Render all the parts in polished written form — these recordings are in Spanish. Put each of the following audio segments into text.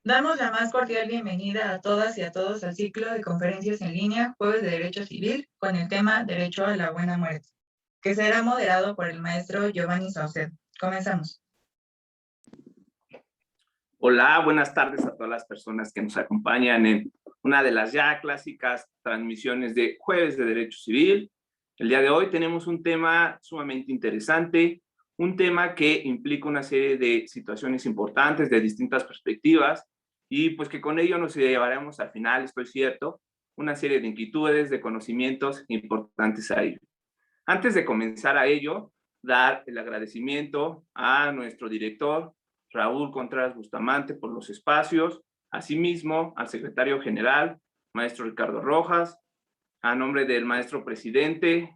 Damos la más cordial bienvenida a todas y a todos al ciclo de conferencias en línea Jueves de Derecho Civil con el tema Derecho a la Buena Muerte, que será moderado por el maestro Giovanni Saucedo. Comenzamos. Hola, buenas tardes a todas las personas que nos acompañan en una de las ya clásicas transmisiones de Jueves de Derecho Civil. El día de hoy tenemos un tema sumamente interesante, un tema que implica una serie de situaciones importantes de distintas perspectivas y pues que con ello nos llevaremos al final, estoy cierto, una serie de inquietudes, de conocimientos importantes a ello. Antes de comenzar a ello, dar el agradecimiento a nuestro director, Raúl Contreras Bustamante, por los espacios, asimismo al secretario general, maestro Ricardo Rojas, a nombre del maestro presidente,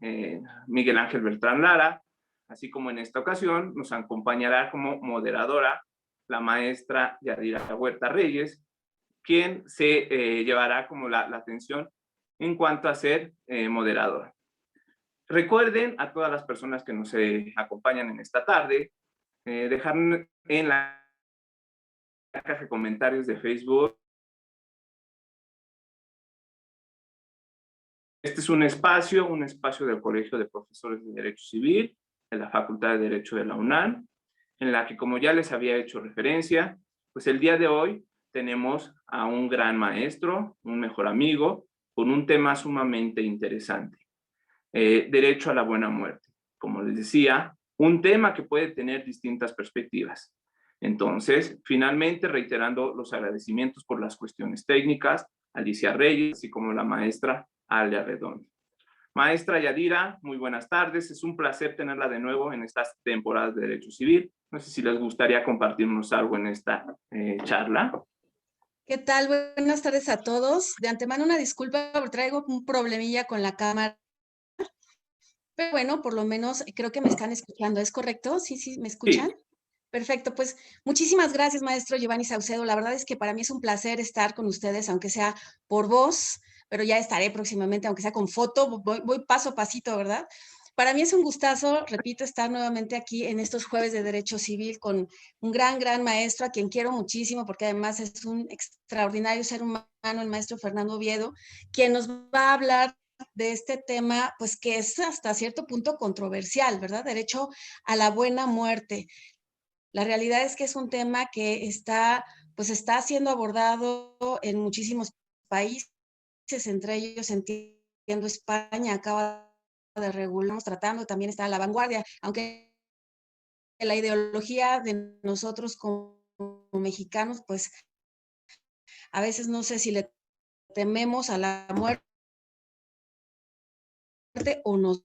Miguel Ángel Beltrán Lara, así como en esta ocasión nos acompañará como moderadora la maestra Yadira Huerta Reyes, quien se llevará como la atención en cuanto a ser moderadora. Recuerden a todas las personas que nos acompañan en esta tarde, dejar en la caja de comentarios de Facebook. Este es un espacio del Colegio de Profesores de Derecho Civil, de la Facultad de Derecho de la UNAM, en la que, como ya les había hecho referencia, pues el día de hoy tenemos a un gran maestro, un mejor amigo, con un tema sumamente interesante. Derecho a la buena muerte. Como les decía, un tema que puede tener distintas perspectivas. Entonces, finalmente, reiterando los agradecimientos por las cuestiones técnicas, Alicia Reyes, así como la maestra Alia Redondo. Maestra Yadira, muy buenas tardes. Es un placer tenerla de nuevo en estas temporadas de Derecho Civil. No sé si les gustaría compartirnos algo en esta charla. ¿Qué tal? Buenas tardes a todos. De antemano una disculpa porque traigo un problemilla con la cámara. Pero bueno, por lo menos creo que me están escuchando. ¿Es correcto? Sí, ¿me escuchan? Sí. Perfecto, pues muchísimas gracias, maestro Giovanni Saucedo. La verdad es que para mí es un placer estar con ustedes, aunque sea por voz, pero ya estaré próximamente, aunque sea con foto, voy paso a pasito, ¿verdad? Para mí es un gustazo, repito, estar nuevamente aquí en estos Jueves de Derecho Civil con un gran maestro a quien quiero muchísimo, porque además es un extraordinario ser humano, el maestro Fernando Oviedo, quien nos va a hablar de este tema, pues que es hasta cierto punto controversial, ¿verdad? Derecho a la buena muerte. La realidad es que es un tema que está siendo abordado en muchísimos países, entre ellos entiendo España acaba de regularnos tratando, también está a la vanguardia, aunque la ideología de nosotros como mexicanos, pues a veces no sé si le tememos a la muerte o nos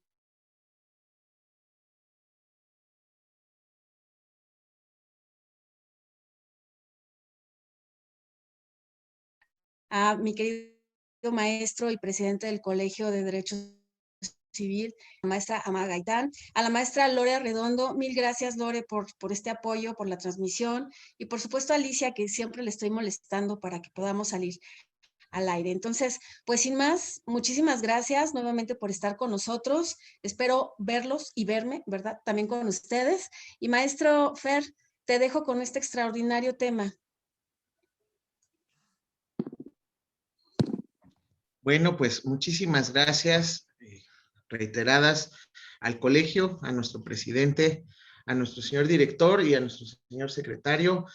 a mi querido maestro y presidente del Colegio de Derecho Civil, la maestra Ama Gaitán, a la maestra Lore Redondo, mil gracias Lore por este apoyo, por la transmisión y por supuesto a Alicia que siempre le estoy molestando para que podamos salir al aire. Entonces, pues sin más, muchísimas gracias nuevamente por estar con nosotros. Espero verlos y verme, ¿verdad? También con ustedes. Y maestro Fer, te dejo con este extraordinario tema. Bueno, pues muchísimas gracias reiteradas al colegio, a nuestro presidente, a nuestro señor director y a nuestro señor secretario,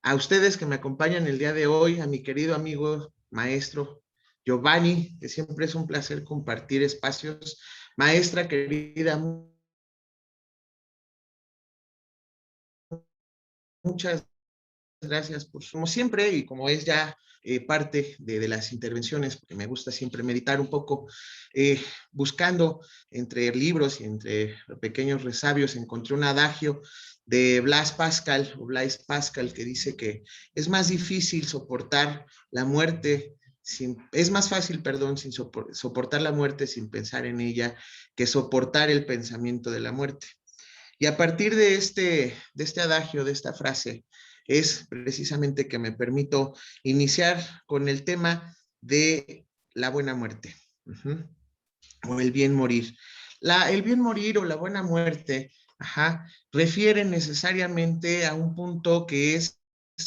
a ustedes que me acompañan el día de hoy, a mi querido amigo maestro Giovanni, que siempre es un placer compartir espacios. Maestra querida, muchas gracias por como siempre y como es ya parte de las intervenciones, porque me gusta siempre meditar un poco, buscando entre libros y entre pequeños resabios, encontré un adagio de Blaise Pascal, que dice que es más difícil soportar la muerte, es más fácil, perdón, sin soportar la muerte sin pensar en ella, que soportar el pensamiento de la muerte. Y a partir de este adagio, de esta frase, es precisamente que me permito iniciar con el tema de la buena muerte, o el bien morir. El bien morir o la buena muerte, refiere necesariamente a un punto que es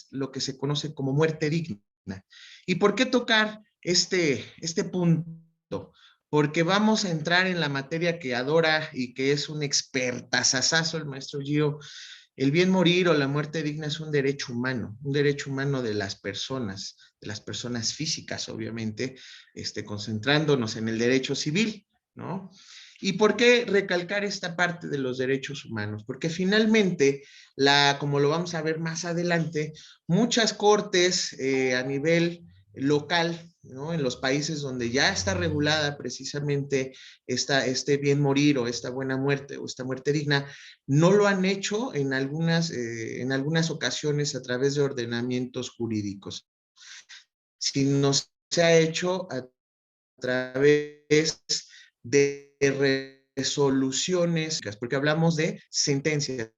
lo que se conoce como muerte digna. ¿Y por qué tocar este punto? Porque vamos a entrar en la materia que adora y que es un expertazazazo el maestro Gio. El bien morir o la muerte digna es un derecho humano de las personas físicas, obviamente, concentrándonos en el derecho civil, ¿no? ¿Y por qué recalcar esta parte de los derechos humanos? Porque finalmente, como lo vamos a ver más adelante, muchas cortes a nivel local, ¿no? En los países donde ya está regulada precisamente este bien morir o esta buena muerte o esta muerte digna, no lo han hecho en algunas ocasiones a través de ordenamientos jurídicos, sino se ha hecho a través de resoluciones, porque hablamos de sentencias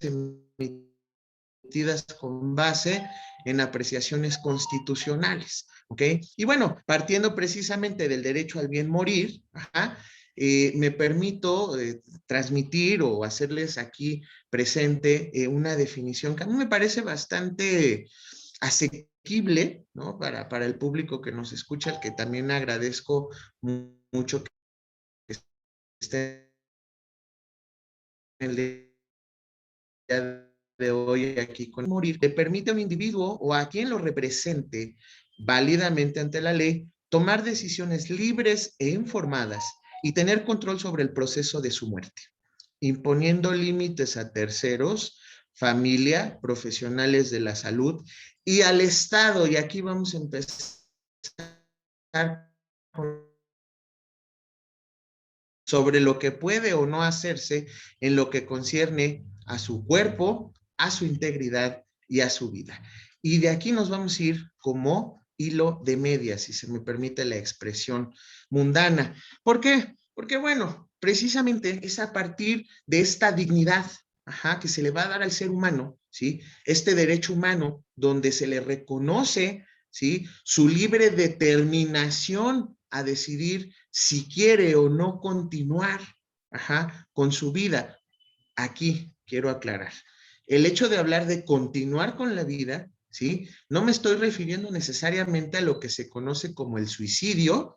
emitidas con base en apreciaciones constitucionales, ¿ok? Y bueno, partiendo precisamente del derecho al bien morir, me permito transmitir o hacerles aquí presente una definición que a mí me parece bastante asequible, ¿no? Para el público que nos escucha, al que también agradezco mucho que esté en el día de hoy aquí con morir. Le permite a un individuo o a quien lo represente válidamente ante la ley tomar decisiones libres e informadas y tener control sobre el proceso de su muerte, imponiendo límites a terceros, familia, profesionales de la salud y al Estado. Y aquí vamos a empezar sobre lo que puede o no hacerse en lo que concierne a su cuerpo, a su integridad y a su vida. Y de aquí nos vamos a ir como hilo de media, si se me permite la expresión mundana. ¿Por qué? Porque, bueno, precisamente es a partir de esta dignidad que se le va a dar al ser humano, ¿sí? Este derecho humano donde se le reconoce, ¿sí?, su libre determinación a decidir si quiere o no continuar con su vida. Aquí quiero aclarar, el hecho de hablar de continuar con la vida, ¿sí?, no me estoy refiriendo necesariamente a lo que se conoce como el suicidio,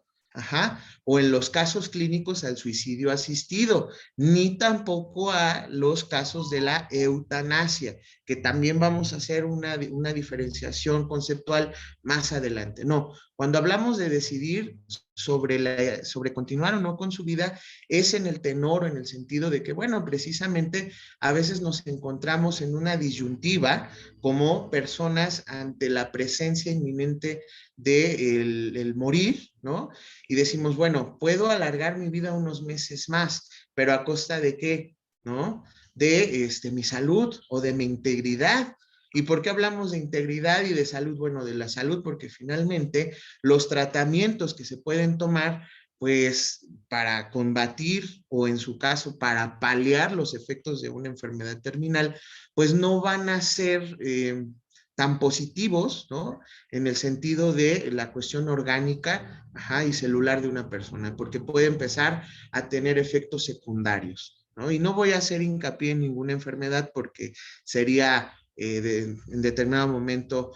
o en los casos clínicos al suicidio asistido, ni tampoco a los casos de la eutanasia, que también vamos a hacer una diferenciación conceptual más adelante. No, cuando hablamos de decidir sobre continuar o no con su vida, es en el tenor, en el sentido de que, bueno, precisamente a veces nos encontramos en una disyuntiva como personas ante la presencia inminente del morir, ¿no? Y decimos, bueno, puedo alargar mi vida unos meses más, pero ¿a costa de qué? ¿No? De mi salud o de mi integridad. ¿Y por qué hablamos de integridad y de salud? Bueno, de la salud, porque finalmente los tratamientos que se pueden tomar, pues para combatir o en su caso para paliar los efectos de una enfermedad terminal, pues no van a ser tan positivos, ¿no? En el sentido de la cuestión orgánica y celular de una persona, porque puede empezar a tener efectos secundarios, ¿no? Y no voy a hacer hincapié en ninguna enfermedad porque sería en determinado momento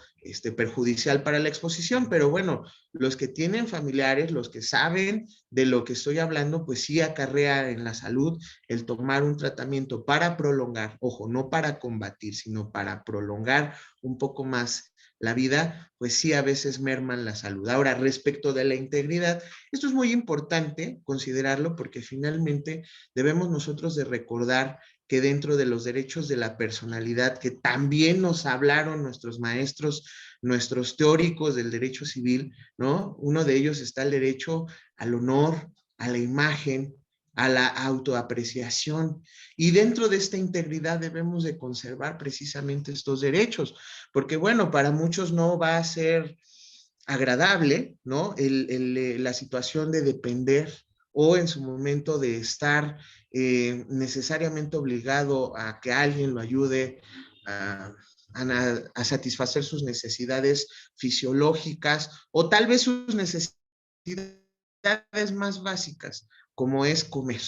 perjudicial para la exposición, pero bueno, los que tienen familiares, los que saben de lo que estoy hablando, pues sí acarrea en la salud el tomar un tratamiento para prolongar, ojo, no para combatir, sino para prolongar un poco más la vida, pues sí a veces merman la salud. Ahora, respecto de la integridad, esto es muy importante considerarlo porque finalmente debemos nosotros de recordar que dentro de los derechos de la personalidad, que también nos hablaron nuestros maestros, nuestros teóricos del derecho civil, ¿no? Uno de ellos está el derecho al honor, a la imagen, a la autoapreciación. Y dentro de esta integridad debemos de conservar precisamente estos derechos, porque bueno, para muchos no va a ser agradable, ¿no? La situación de depender o en su momento de estar necesariamente obligado a que alguien lo ayude a satisfacer sus necesidades fisiológicas o tal vez sus necesidades más básicas, como es comer,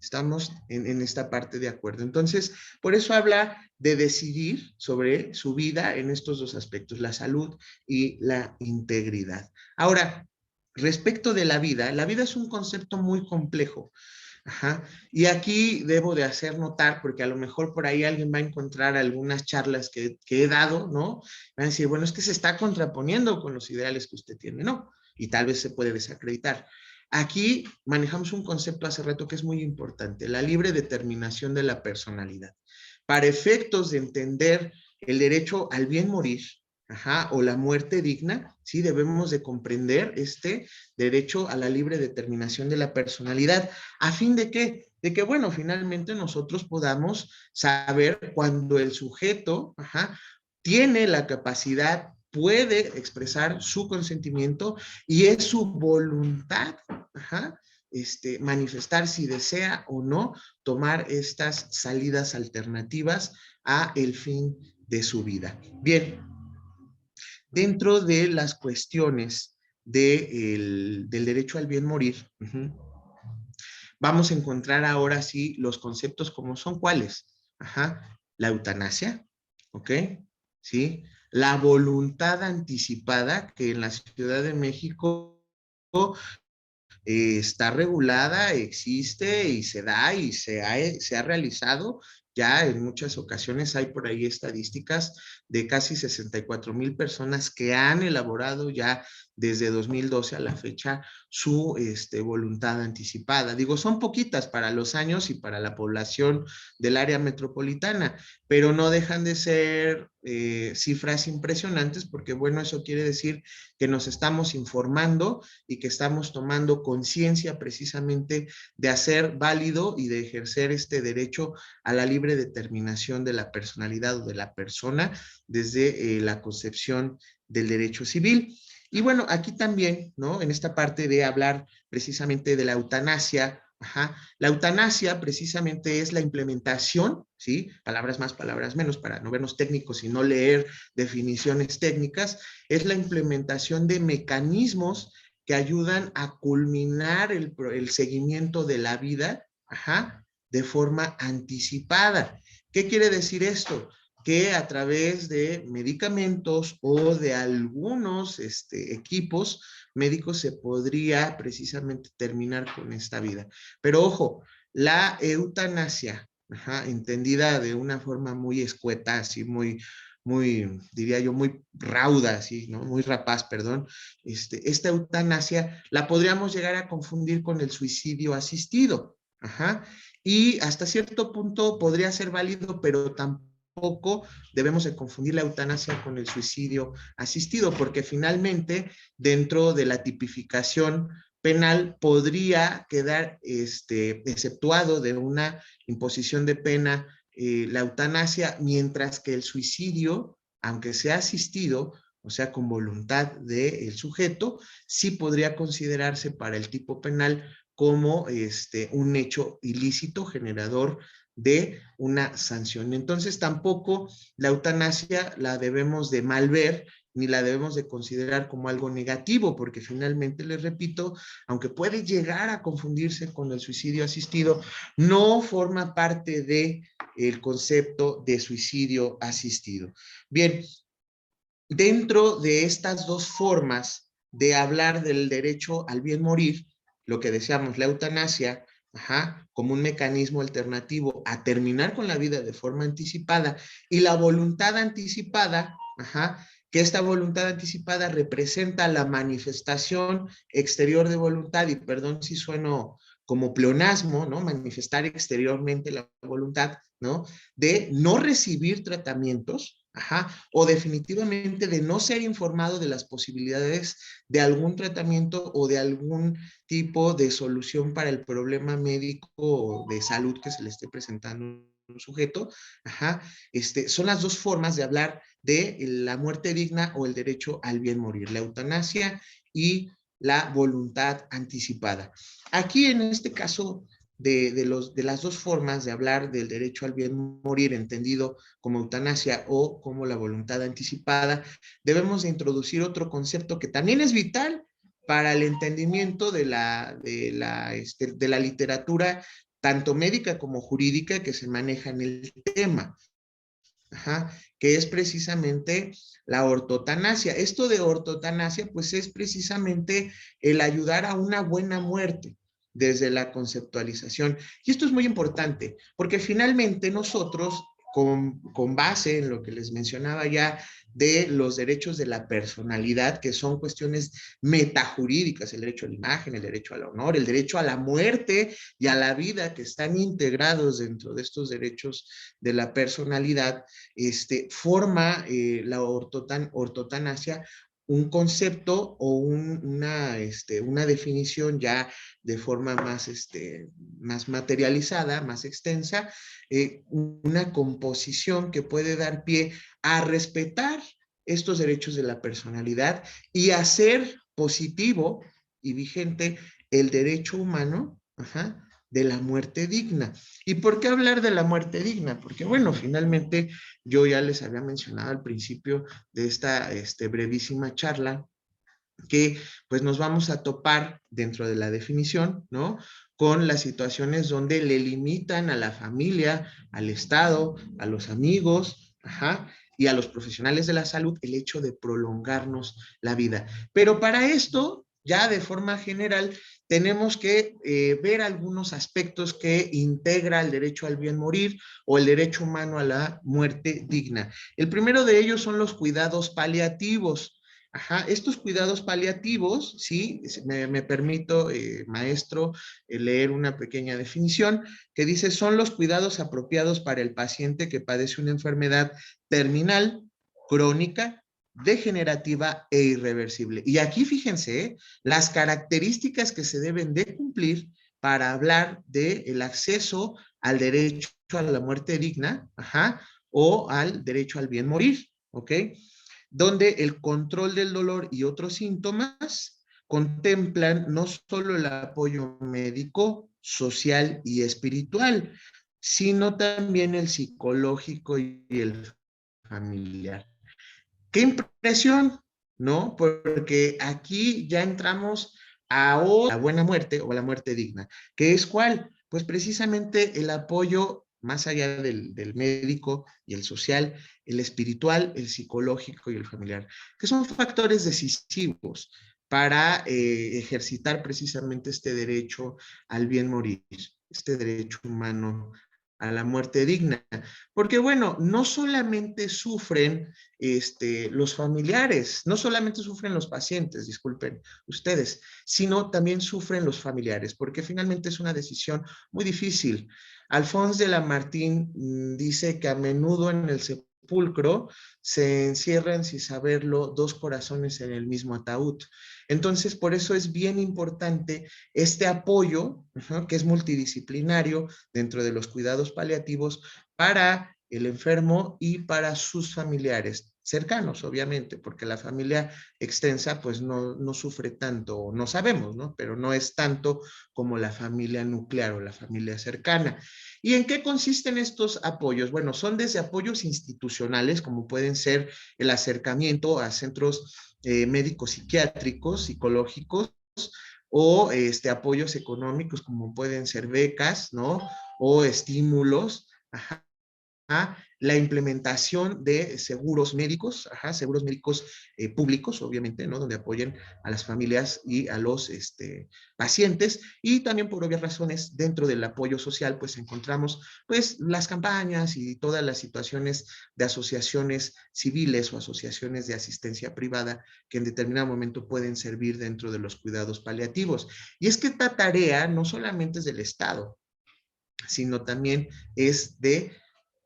Estamos en esta parte de acuerdo. Entonces, por eso habla de decidir sobre su vida en estos dos aspectos, la salud y la integridad. Ahora, respecto de la vida es un concepto muy complejo. Ajá. Y aquí debo de hacer notar, porque a lo mejor por ahí alguien va a encontrar algunas charlas que he dado, ¿no? Va a decir, bueno, es que se está contraponiendo con los ideales que usted tiene, ¿no? Y tal vez se puede desacreditar. Aquí manejamos un concepto hace rato que es muy importante, la libre determinación de la personalidad. Para efectos de entender el derecho al bien morir, ajá, o la muerte digna, sí, debemos de comprender este derecho a la libre determinación de la personalidad. ¿A fin de qué? De que, bueno, finalmente nosotros podamos saber cuando el sujeto, ajá, tiene la capacidad, puede expresar su consentimiento y es su voluntad, ajá, manifestar si desea o no tomar estas salidas alternativas a el fin de su vida. Bien, dentro de las cuestiones del derecho al bien morir, vamos a encontrar ahora sí los conceptos como son cuáles. Ajá, la eutanasia, ¿ok? Sí, la voluntad anticipada, que en la Ciudad de México está regulada, existe y se da y se ha realizado. Ya en muchas ocasiones hay por ahí estadísticas de casi 64,000 personas que han elaborado ya desde 2012 a la fecha su voluntad anticipada. Digo, son poquitas para los años y para la población del área metropolitana, pero no dejan de ser cifras impresionantes porque, bueno, eso quiere decir que nos estamos informando y que estamos tomando conciencia precisamente de hacer válido y de ejercer este derecho a la libre determinación de la personalidad o de la persona desde la concepción del derecho civil. Y bueno, aquí también, ¿no? En esta parte de hablar precisamente de la eutanasia, ajá, la eutanasia precisamente es la implementación, ¿sí? Palabras más, palabras menos, para no vernos técnicos y no leer definiciones técnicas, es la implementación de mecanismos que ayudan a culminar el seguimiento de la vida, ajá, de forma anticipada. ¿Qué quiere decir esto? Que a través de medicamentos o de algunos equipos médicos se podría precisamente terminar con esta vida. Pero ojo, la eutanasia, ajá, entendida de una forma muy escueta, así muy, diría yo, muy rauda, así, ¿no? Muy rapaz, perdón. Esta eutanasia la podríamos llegar a confundir con el suicidio asistido, ajá, y hasta cierto punto podría ser válido, pero tampoco debemos de confundir la eutanasia con el suicidio asistido, porque finalmente dentro de la tipificación penal podría quedar exceptuado de una imposición de pena la eutanasia, mientras que el suicidio, aunque sea asistido, o sea, con voluntad del sujeto, sí podría considerarse para el tipo penal como un hecho ilícito generador de una sanción. Entonces, tampoco la eutanasia la debemos de mal ver, ni la debemos de considerar como algo negativo, porque finalmente, les repito, aunque puede llegar a confundirse con el suicidio asistido, no forma parte del concepto de suicidio asistido. Bien, dentro de estas dos formas de hablar del derecho al bien morir, lo que decíamos, la eutanasia, ajá, como un mecanismo alternativo a terminar con la vida de forma anticipada, y la voluntad anticipada, ajá, que esta voluntad anticipada representa la manifestación exterior de voluntad, y perdón si sueno como pleonasmo, ¿no? Manifestar exteriormente la voluntad, ¿no? De no recibir tratamientos, ajá, o definitivamente de no ser informado de las posibilidades de algún tratamiento o de algún tipo de solución para el problema médico o de salud que se le esté presentando a un sujeto, ajá, son las dos formas de hablar de la muerte digna o el derecho al bien morir, la eutanasia y la voluntad anticipada. Aquí en este caso de las dos formas de hablar del derecho al bien morir, entendido como eutanasia o como la voluntad anticipada, debemos de introducir otro concepto que también es vital para el entendimiento de la literatura, tanto médica como jurídica, que se maneja en el tema. Que es precisamente la ortotanasia. Esto de ortotanasia, pues es precisamente el ayudar a una buena muerte desde la conceptualización. Y esto es muy importante, porque finalmente nosotros, con base en lo que les mencionaba ya de los derechos de la personalidad, que son cuestiones metajurídicas, el derecho a la imagen, el derecho al honor, el derecho a la muerte y a la vida, que están integrados dentro de estos derechos de la personalidad, forma la ortotanasia un concepto o una definición ya de forma más materializada, más extensa, una composición que puede dar pie a respetar estos derechos de la personalidad y hacer positivo y vigente el derecho humano, de la muerte digna. ¿Y por qué hablar de la muerte digna? Porque, bueno, finalmente yo ya les había mencionado al principio de esta brevísima charla que pues nos vamos a topar dentro de la definición, ¿no? Con las situaciones donde le limitan a la familia, al Estado, a los amigos, y a los profesionales de la salud el hecho de prolongarnos la vida. Pero para esto, ya de forma general, tenemos que ver algunos aspectos que integra el derecho al bien morir o el derecho humano a la muerte digna. El primero de ellos son los cuidados paliativos. Estos cuidados paliativos, sí, me permito, maestro, leer una pequeña definición que dice: son los cuidados apropiados para el paciente que padece una enfermedad terminal, crónica, degenerativa e irreversible. Y aquí fíjense, las características que se deben de cumplir para hablar del acceso al derecho a la muerte digna, o al derecho al bien morir, ¿ok? Donde el control del dolor y otros síntomas contemplan no solo el apoyo médico, social y espiritual, sino también el psicológico y el familiar. ¡Qué impresión! ¿No? Porque aquí ya entramos a la buena muerte o a la muerte digna. ¿Qué es cuál? Pues precisamente el apoyo más allá del médico y el social, el espiritual, el psicológico y el familiar, que son factores decisivos para ejercitar precisamente este derecho al bien morir, este derecho humano a la muerte digna. Porque bueno, no solamente sufren los familiares, no solamente sufren los pacientes, disculpen ustedes, sino también sufren los familiares, porque finalmente es una decisión muy difícil. Alphonse de Lamartine dice que a menudo en el sepulcro se encierran, sin saberlo, dos corazones en el mismo ataúd. Entonces, por eso es bien importante este apoyo, que es multidisciplinario dentro de los cuidados paliativos para el enfermo y para sus familiares cercanos, obviamente, porque la familia extensa pues no sufre tanto, no sabemos, ¿no? Pero no es tanto como la familia nuclear o la familia cercana. ¿Y en qué consisten estos apoyos? Bueno, son desde apoyos institucionales, como pueden ser el acercamiento a centros médicos psiquiátricos, psicológicos, o apoyos económicos como pueden ser becas, ¿no? O estímulos, la implementación de seguros médicos, seguros médicos públicos, obviamente, ¿no? Donde apoyen a las familias y a los pacientes, y también por obvias razones dentro del apoyo social, pues encontramos pues las campañas y todas las situaciones de asociaciones civiles o asociaciones de asistencia privada que en determinado momento pueden servir dentro de los cuidados paliativos. Y es que esta tarea no solamente es del Estado, sino también es de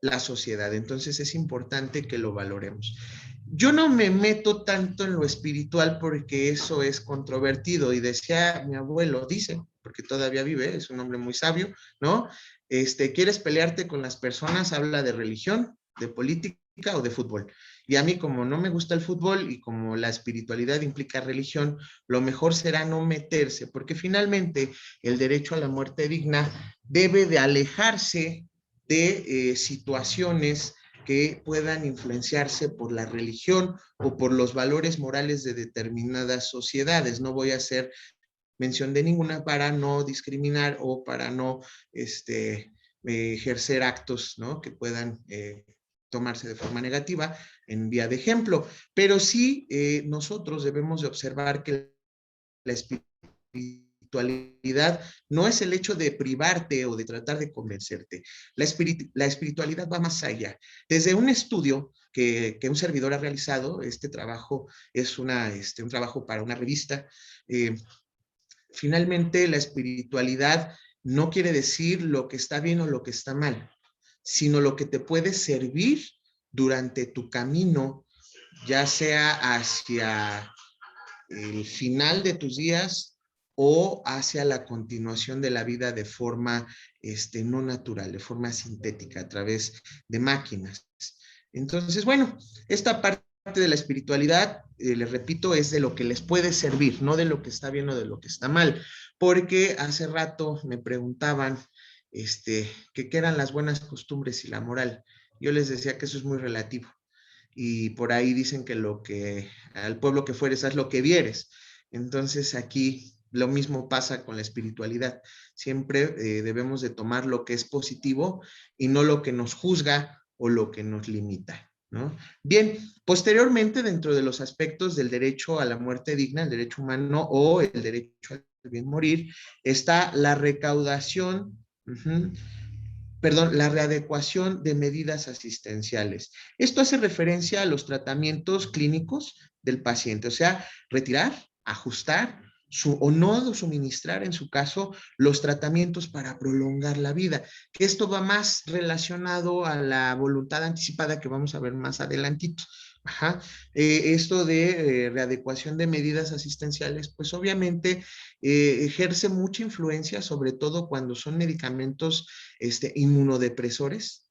la sociedad. Entonces es importante que lo valoremos. Yo no me meto tanto en lo espiritual porque eso es controvertido, y decía mi abuelo, dice, porque todavía vive, es un hombre muy sabio, ¿no? ¿Quieres pelearte con las personas? Habla de religión, de política o de fútbol. Y a mí, como no me gusta el fútbol y como la espiritualidad implica religión, lo mejor será no meterse, porque finalmente el derecho a la muerte digna debe de alejarse de situaciones que puedan influenciarse por la religión o por los valores morales de determinadas sociedades. No voy a hacer mención de ninguna para no discriminar o para no ejercer actos, ¿no?, que puedan tomarse de forma negativa en vía de ejemplo. Pero sí nosotros debemos de observar que la espiritualidad no es el hecho de privarte o de tratar de convencerte. La espiritualidad va más allá. Desde un estudio que un servidor ha realizado, este trabajo es un trabajo para una revista, finalmente la espiritualidad no quiere decir lo que está bien o lo que está mal, sino lo que te puede servir durante tu camino, ya sea hacia el final de tus días o hacia la continuación de la vida de forma no natural, de forma sintética, a través de máquinas. Entonces, bueno, esta parte de la espiritualidad, les repito, es de lo que les puede servir, no de lo que está bien o de lo que está mal, porque hace rato me preguntaban qué eran las buenas costumbres y la moral. Yo les decía que eso es muy relativo. Y por ahí dicen que al pueblo que fueres, haz lo que vieres. Entonces aquí lo mismo pasa con la espiritualidad. Siempre debemos de tomar lo que es positivo y no lo que nos juzga o lo que nos limita, ¿no? Bien, posteriormente, dentro de los aspectos del derecho a la muerte digna, el derecho humano o el derecho al bien morir, está la recaudación, la readecuación de medidas asistenciales. Esto hace referencia a los tratamientos clínicos del paciente, o sea, retirar, ajustar o no suministrar, en su caso, los tratamientos para prolongar la vida, que esto va más relacionado a la voluntad anticipada que vamos a ver más adelantito. Ajá. Esto de readecuación de medidas asistenciales, pues obviamente ejerce mucha influencia, sobre todo cuando son medicamentos inmunodepresores,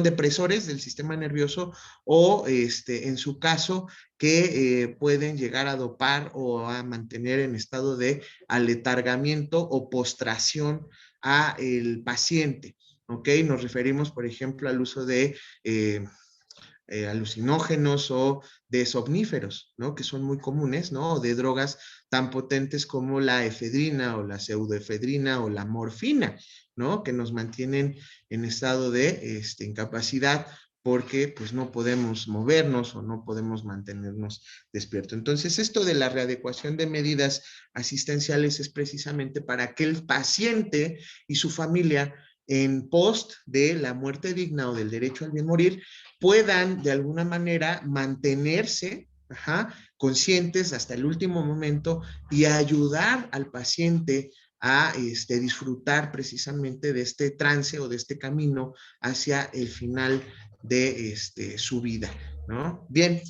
depresores del sistema nervioso, o en su caso que pueden llegar a dopar o a mantener en estado de aletargamiento o postración a el paciente. ¿Ok? Nos referimos, por ejemplo, al uso de alucinógenos o de somníferos, ¿no?, que son muy comunes, ¿no?, o de drogas tan potentes como la efedrina o la pseudoefedrina o la morfina, ¿no?, que nos mantienen en estado de incapacidad porque pues no podemos movernos o no podemos mantenernos despiertos. Entonces, esto de la readecuación de medidas asistenciales es precisamente para que el paciente y su familia, en post de la muerte digna o del derecho al bien morir, puedan de alguna manera mantenerse conscientes hasta el último momento y ayudar al paciente a disfrutar precisamente de este trance o de este camino hacia el final de su vida, ¿no? Bien,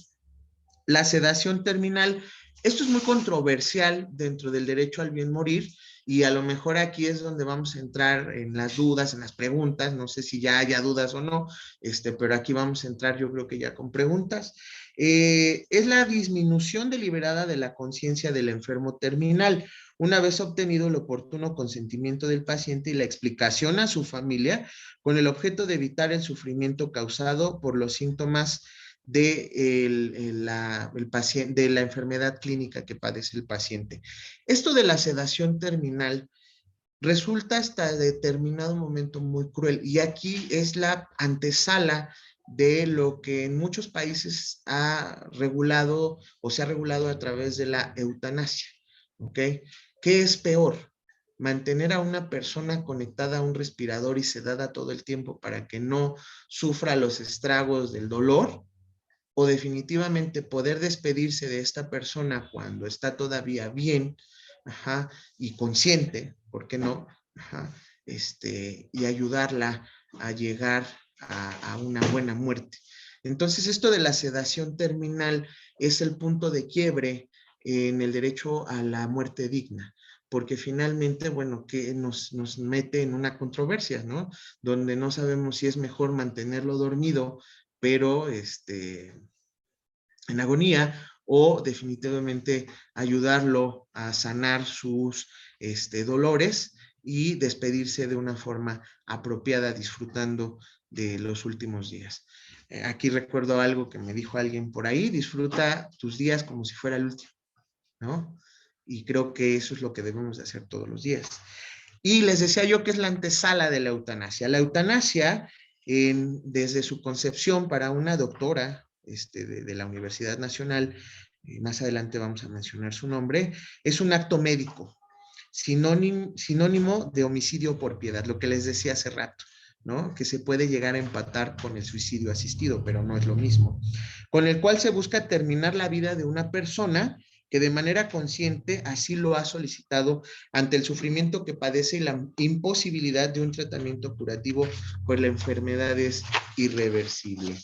la sedación terminal, esto es muy controversial dentro del derecho al bien morir, y a lo mejor aquí es donde vamos a entrar en las dudas, en las preguntas. No sé si ya haya dudas o no, pero aquí vamos a entrar, yo creo que ya con preguntas. Es la disminución deliberada de la conciencia del enfermo terminal, una vez obtenido el oportuno consentimiento del paciente y la explicación a su familia, con el objeto de evitar el sufrimiento causado por los síntomas de la enfermedad clínica que padece el paciente. Esto de la sedación terminal resulta hasta determinado momento muy cruel, y aquí es la antesala de lo que en muchos países ha regulado o se ha regulado a través de la eutanasia. ¿Ok? ¿Qué es peor? Mantener a una persona conectada a un respirador y sedada todo el tiempo para que no sufra los estragos del dolor, o definitivamente poder despedirse de esta persona cuando está todavía bien, y consciente, ¿por qué no? Y ayudarla a llegar a una buena muerte. Entonces, esto de la sedación terminal es el punto de quiebre en el derecho a la muerte digna, porque finalmente, bueno, que nos mete en una controversia, ¿no? Donde no sabemos si es mejor mantenerlo dormido, pero en agonía, o definitivamente ayudarlo a sanar sus dolores y despedirse de una forma apropiada, disfrutando de los últimos días. Aquí recuerdo algo que me dijo alguien por ahí: disfruta tus días como si fuera el último, ¿no? y creo que eso es lo que debemos de hacer todos los días. Y les decía yo que es la antesala de la eutanasia. La eutanasia, desde su concepción para una doctora de la Universidad Nacional, más adelante vamos a mencionar su nombre, es un acto médico, sinónimo de homicidio por piedad, lo que les decía hace rato, ¿no? Que se puede llegar a empatar con el suicidio asistido, pero no es lo mismo, con el cual se busca terminar la vida de una persona que de manera consciente así lo ha solicitado ante el sufrimiento que padece y la imposibilidad de un tratamiento curativo, pues la enfermedad es irreversible.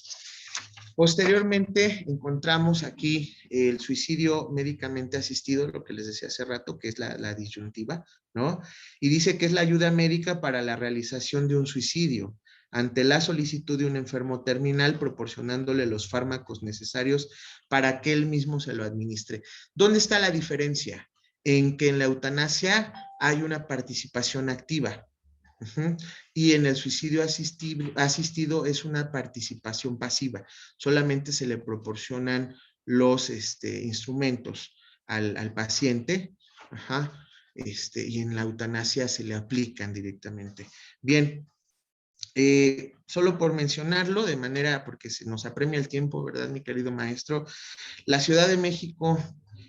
Posteriormente encontramos aquí el suicidio médicamente asistido, lo que les decía hace rato, que es la disyuntiva, ¿no? Y dice que es la ayuda médica para la realización de un suicidio ante la solicitud de un enfermo terminal, proporcionándole los fármacos necesarios para que él mismo se lo administre. ¿Dónde está la diferencia? En que en la eutanasia hay una participación activa. Y en el suicidio asistido es una participación pasiva. Solamente se le proporcionan los instrumentos al paciente, y en la eutanasia se le aplican directamente. Bien, solo por mencionarlo de manera, porque se nos apremia el tiempo, ¿verdad, mi querido maestro? La Ciudad de México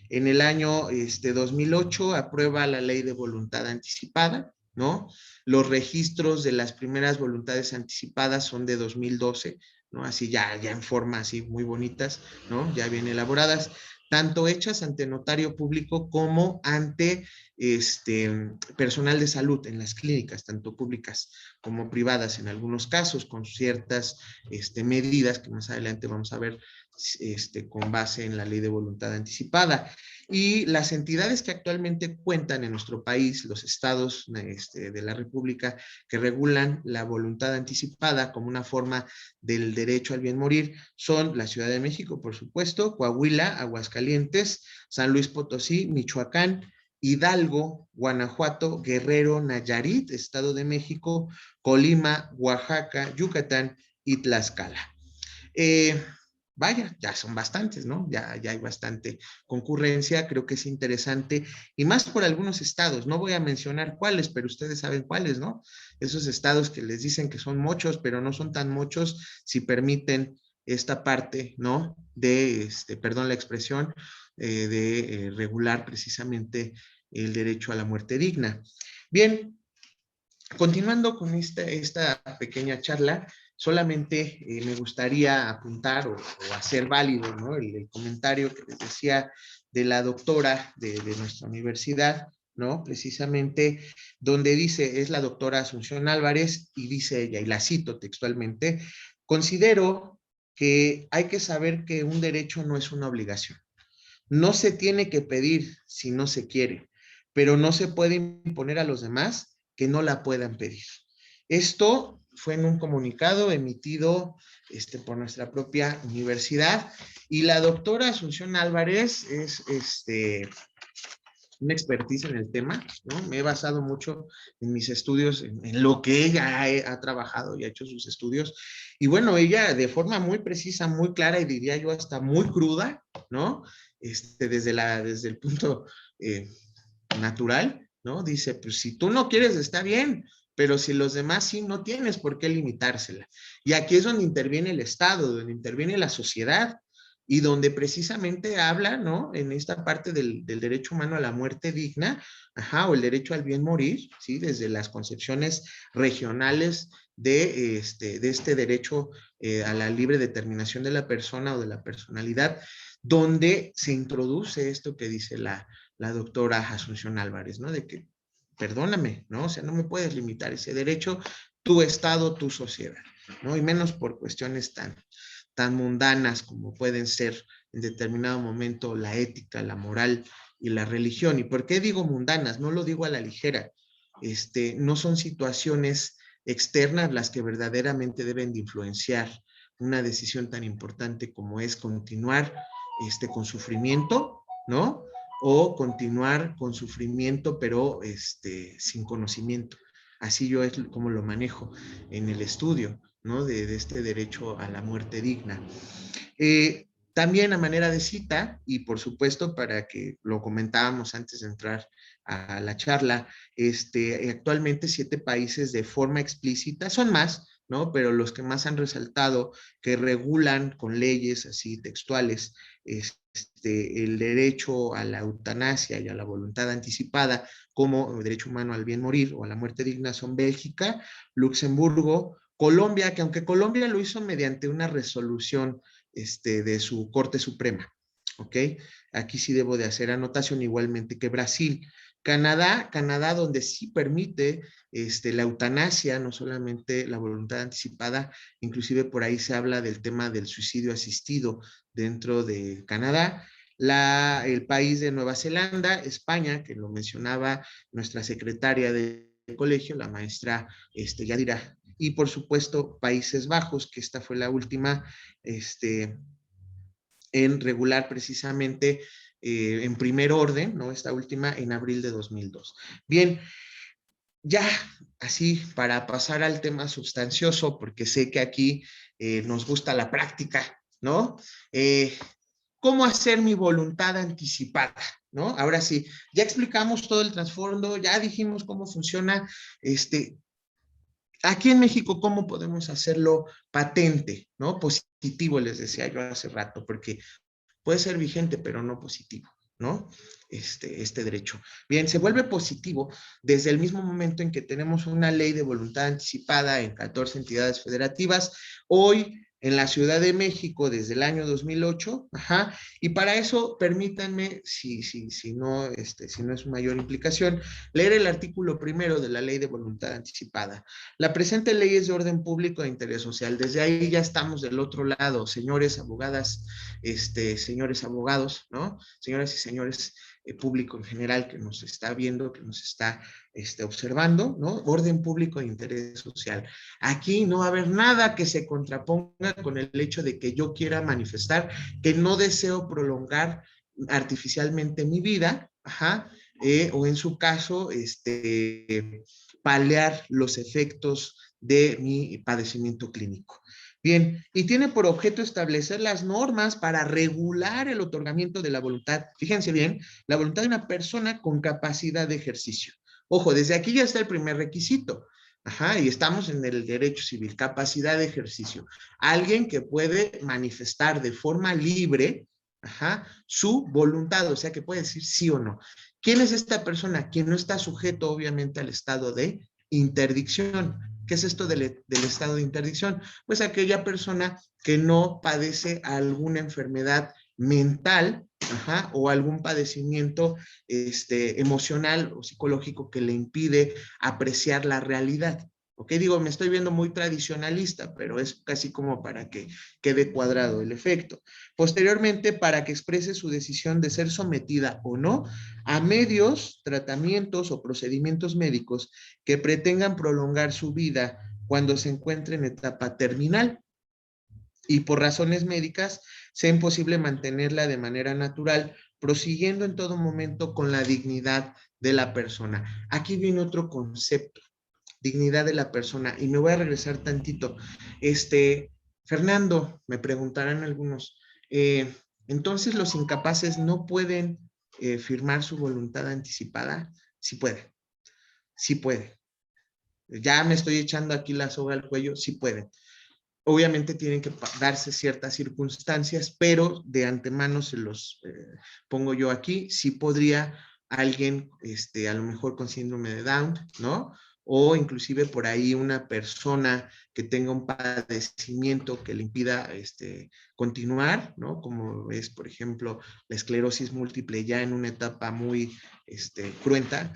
en el año 2008 aprueba la ley de voluntad anticipada, ¿no? Los registros de las primeras voluntades anticipadas son de 2012, ¿no? Así ya en forma así muy bonitas, ¿no? Ya bien elaboradas, tanto hechas ante notario público como ante personal de salud en las clínicas, tanto públicas como privadas en algunos casos, con ciertas medidas que más adelante vamos a ver con base en la ley de voluntad anticipada. Y las entidades que actualmente cuentan en nuestro país, los estados de la República, que regulan la voluntad anticipada como una forma del derecho al bien morir, son la Ciudad de México, por supuesto, Coahuila, Aguascalientes, San Luis Potosí, Michoacán, Hidalgo, Guanajuato, Guerrero, Nayarit, Estado de México, Colima, Oaxaca, Yucatán y Tlaxcala. Vaya, ya son bastantes, ¿no? Ya hay bastante concurrencia, creo que es interesante, y más por algunos estados, no voy a mencionar cuáles, pero ustedes saben cuáles, ¿no? Esos estados que les dicen que son muchos, pero no son tan muchos si permiten esta parte, ¿no? De, perdón la expresión, de regular precisamente el derecho a la muerte digna. Bien, continuando con esta pequeña charla, solamente me gustaría apuntar o hacer válido, ¿no? el comentario que les decía de la doctora de nuestra universidad, ¿no? Precisamente donde dice, es la doctora Asunción Álvarez, y dice ella, y la cito textualmente, considero que hay que saber que un derecho no es una obligación. No se tiene que pedir si no se quiere, pero no se puede imponer a los demás que no la puedan pedir. Esto fue en un comunicado emitido por nuestra propia universidad, y la doctora Asunción Álvarez es una expertise en el tema, ¿no? Me he basado mucho en mis estudios, en lo que ella ha trabajado y ha hecho sus estudios, y bueno, ella de forma muy precisa, muy clara, y diría yo hasta muy cruda, ¿no? Desde el punto natural, ¿no? Dice, pues si tú no quieres está bien, pero si los demás sí, no tienes por qué limitársela. Y aquí es donde interviene el Estado, donde interviene la sociedad, y donde precisamente habla, ¿no? En esta parte del derecho humano a la muerte digna, o el derecho al bien morir, ¿sí? Desde las concepciones regionales de este derecho a la libre determinación de la persona o de la personalidad, donde se introduce esto que dice la doctora Asunción Álvarez, ¿no? De que, perdóname, ¿no? O sea, no me puedes limitar ese derecho, tu Estado, tu sociedad, ¿no? Y menos por cuestiones tan mundanas como pueden ser en determinado momento la ética, la moral y la religión. ¿Y por qué digo mundanas? No lo digo a la ligera. No son situaciones externas las que verdaderamente deben de influenciar una decisión tan importante como es continuar con sufrimiento, ¿no? O continuar con sufrimiento, pero sin conocimiento. Así yo es como lo manejo en el estudio, ¿no? De este derecho a la muerte digna. También a manera de cita, y por supuesto para que lo comentábamos antes de entrar a la charla, actualmente 7 países de forma explícita, son más, ¿no? Pero los que más han resaltado que regulan con leyes así textuales el derecho a la eutanasia y a la voluntad anticipada como derecho humano al bien morir o a la muerte digna son Bélgica, Luxemburgo, Colombia, que aunque Colombia lo hizo mediante una resolución de su Corte Suprema, ¿ok? Aquí sí debo de hacer anotación igualmente que Brasil. Canadá, donde sí permite la eutanasia, no solamente la voluntad anticipada, inclusive por ahí se habla del tema del suicidio asistido dentro de Canadá. El país de Nueva Zelanda, España, que lo mencionaba nuestra secretaria de colegio, la maestra Yadira, y por supuesto Países Bajos, que esta fue la última en regular precisamente en primer orden, ¿no? Esta última en abril de 2002. Bien, ya así para pasar al tema sustancioso, porque sé que aquí nos gusta la práctica, ¿no? ¿Cómo hacer mi voluntad anticipada? ¿No? Ahora sí, ya explicamos todo el trasfondo, ya dijimos cómo funciona, aquí en México, ¿cómo podemos hacerlo patente, ¿no? Positivo, les decía yo hace rato, porque puede ser vigente, pero no positivo, ¿no? Este derecho. Bien, se vuelve positivo desde el mismo momento en que tenemos una ley de voluntad anticipada en 14 entidades federativas. Hoy, en la Ciudad de México, desde el año 2008, y para eso, permítanme, si no es mayor implicación, leer el artículo 1 de la ley de voluntad anticipada. La presente ley es de orden público de interés social. Desde ahí ya estamos del otro lado, señores abogadas, señores abogados, ¿no? Señoras y señores público en general que nos está viendo, que nos está observando, ¿no? Orden público de interés social. Aquí no va a haber nada que se contraponga con el hecho de que yo quiera manifestar que no deseo prolongar artificialmente mi vida, o en su caso, paliar los efectos de mi padecimiento clínico. Bien, y tiene por objeto establecer las normas para regular el otorgamiento de la voluntad, fíjense bien, la voluntad de una persona con capacidad de ejercicio. Ojo, desde aquí ya está el primer requisito. Y estamos en el derecho civil, capacidad de ejercicio. Alguien que puede manifestar de forma libre, su voluntad, o sea, que puede decir sí o no. ¿Quién es esta persona? Quien no está sujeto, obviamente, al estado de interdicción. ¿Qué es esto del estado de interdicción? Pues aquella persona que no padece alguna enfermedad mental, o algún padecimiento emocional o psicológico que le impide apreciar la realidad. ¿Ok? Digo, me estoy viendo muy tradicionalista, pero es casi como para que quede cuadrado el efecto. Posteriormente, para que exprese su decisión de ser sometida o no a medios, tratamientos o procedimientos médicos que pretengan prolongar su vida cuando se encuentre en etapa terminal y por razones médicas sea imposible mantenerla de manera natural, prosiguiendo en todo momento con la dignidad de la persona. Aquí viene otro concepto, dignidad de la persona, y me voy a regresar tantito. Fernando, me preguntarán algunos, entonces los incapaces no pueden firmar su voluntad anticipada. Sí puede, sí puede. Ya me estoy echando aquí la soga al cuello, sí pueden. Obviamente tienen que darse ciertas circunstancias, pero de antemano se los pongo yo aquí. Sí podría alguien, a lo mejor con síndrome de Down, ¿no? O inclusive por ahí una persona que tenga un padecimiento que le impida continuar, ¿no? Como es, por ejemplo, la esclerosis múltiple ya en una etapa muy cruenta,